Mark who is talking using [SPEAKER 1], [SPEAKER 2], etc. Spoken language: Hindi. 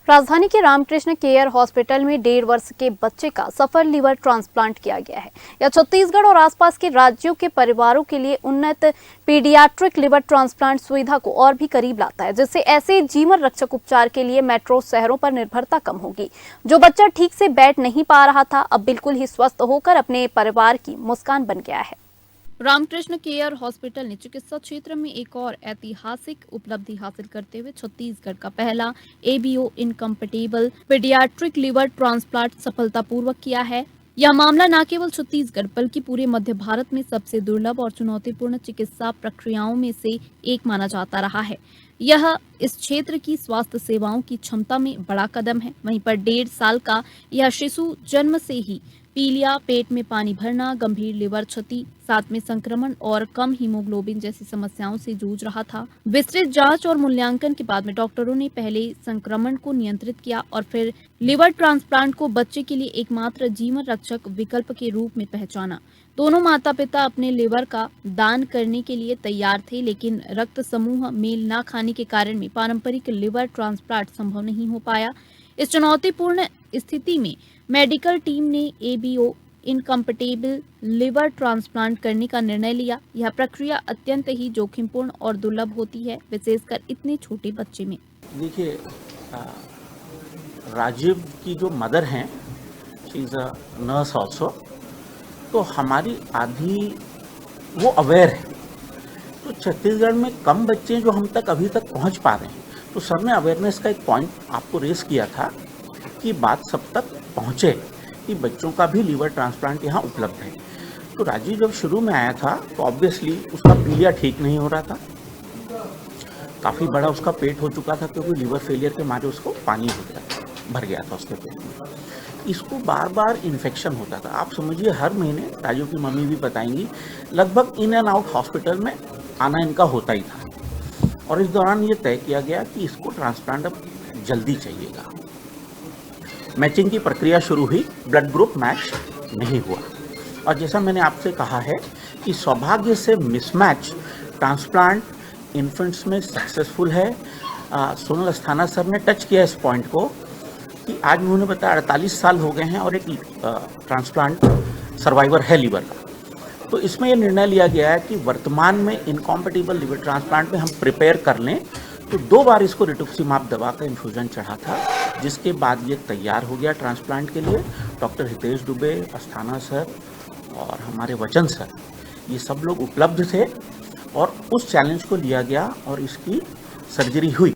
[SPEAKER 1] राजधानी के रामकृष्ण केयर हॉस्पिटल में 1.5 वर्ष के बच्चे का सफल लीवर ट्रांसप्लांट किया गया है। यह छत्तीसगढ़ और आसपास के राज्यों के परिवारों के लिए उन्नत पीडियाट्रिक लिवर ट्रांसप्लांट सुविधा को और भी करीब लाता है, जिससे ऐसे जीवन रक्षक उपचार के लिए मेट्रो शहरों पर निर्भरता कम होगी। जो बच्चा ठीक से बैठ नहीं पा रहा था, अब बिल्कुल ही स्वस्थ होकर अपने परिवार की मुस्कान बन गया है। रामकृष्ण केयर हॉस्पिटल ने चिकित्सा क्षेत्र में एक और ऐतिहासिक उपलब्धि हासिल करते हुए छत्तीसगढ़ का पहला ABO incompatible paediatric liver transplant सफलतापूर्वक किया है। यह मामला न केवल छत्तीसगढ़ बल्कि पूरे मध्य भारत में सबसे दुर्लभ और चुनौतीपूर्ण चिकित्सा प्रक्रियाओं में से एक माना जाता रहा है। यह इस क्षेत्र की स्वास्थ्य सेवाओं की क्षमता में बड़ा कदम है। वहीं पर 1.5 साल का यह शिशु जन्म से ही पीलिया, पेट में पानी भरना, गंभीर लिवर क्षति, साथ में संक्रमण और कम हीमोग्लोबिन जैसी समस्याओं से जूझ रहा था। विस्तृत जांच और मूल्यांकन के बाद में डॉक्टरों ने पहले संक्रमण को नियंत्रित किया और फिर लिवर ट्रांसप्लांट को बच्चे के लिए एकमात्र जीवन रक्षक विकल्प के रूप में पहचाना। दोनों माता पिता अपने लिवर का दान करने के लिए तैयार थे, लेकिन रक्त समूह मेल न खाने के कारण में पारंपरिक लिवर ट्रांसप्लांट संभव नहीं हो पाया। इस चुनौतीपूर्ण स्थिति में मेडिकल टीम ने एबीओ इनकम्पेटिबल लिवर ट्रांसप्लांट करने का निर्णय लिया। यह प्रक्रिया अत्यंत ही जोखिमपूर्ण और दुर्लभ होती है, विशेषकर इतने छोटे बच्चे में।
[SPEAKER 2] देखिए, राजीव की जो मदर हैं, she is a nurse also, तो हमारी आधी वो अवेयर है। तो छत्तीसगढ़ में कम बच्चे जो हम तक अभी तक पहुंच पा रहे हैं, तो सर ने अवेयरनेस का एक पॉइंट आपको रेस किया था कि बात सब तक पहुंचे कि बच्चों का भी लीवर ट्रांसप्लांट यहाँ उपलब्ध है। तो राजीव जब शुरू में आया था तो ऑब्वियसली उसका पीलिया ठीक नहीं हो रहा था, काफ़ी बड़ा उसका पेट हो चुका था क्योंकि लीवर फेलियर के मारे उसको पानी हो गया था, भर गया था उसके पेट में। इसको बार बार इन्फेक्शन होता था। आप समझिए हर महीने, राजीव की मम्मी भी बताएंगी, लगभग इन एंड आउट हॉस्पिटल में आना इनका होता ही था। और इस दौरान ये तय किया गया कि इसको ट्रांसप्लांट अब जल्दी चाहिएगा। मैचिंग की प्रक्रिया शुरू हुई, ब्लड ग्रुप मैच नहीं हुआ और जैसा मैंने आपसे कहा है कि सौभाग्य से मिसमैच ट्रांसप्लांट इन्फेंट्स में सक्सेसफुल है। सोनल अस्थाना सर ने टच किया इस पॉइंट को कि आज उन्होंने बताया 48 साल हो गए हैं और एक ट्रांसप्लांट सर्वाइवर है लीवर का। तो इसमें यह निर्णय लिया गया है कि वर्तमान में इनकॉम्पेटिबल लिवर ट्रांसप्लांट में हम प्रिपेयर कर लें। तो 2 बार इसको रिटुक्सीमाब दवा का इन्फ्यूजन चढ़ा था, जिसके बाद ये तैयार हो गया ट्रांसप्लांट के लिए। डॉक्टर हितेश दुबे, अस्थाना सर और हमारे वचन सर, ये सब लोग उपलब्ध थे और उस चैलेंज को लिया गया और इसकी सर्जरी हुई।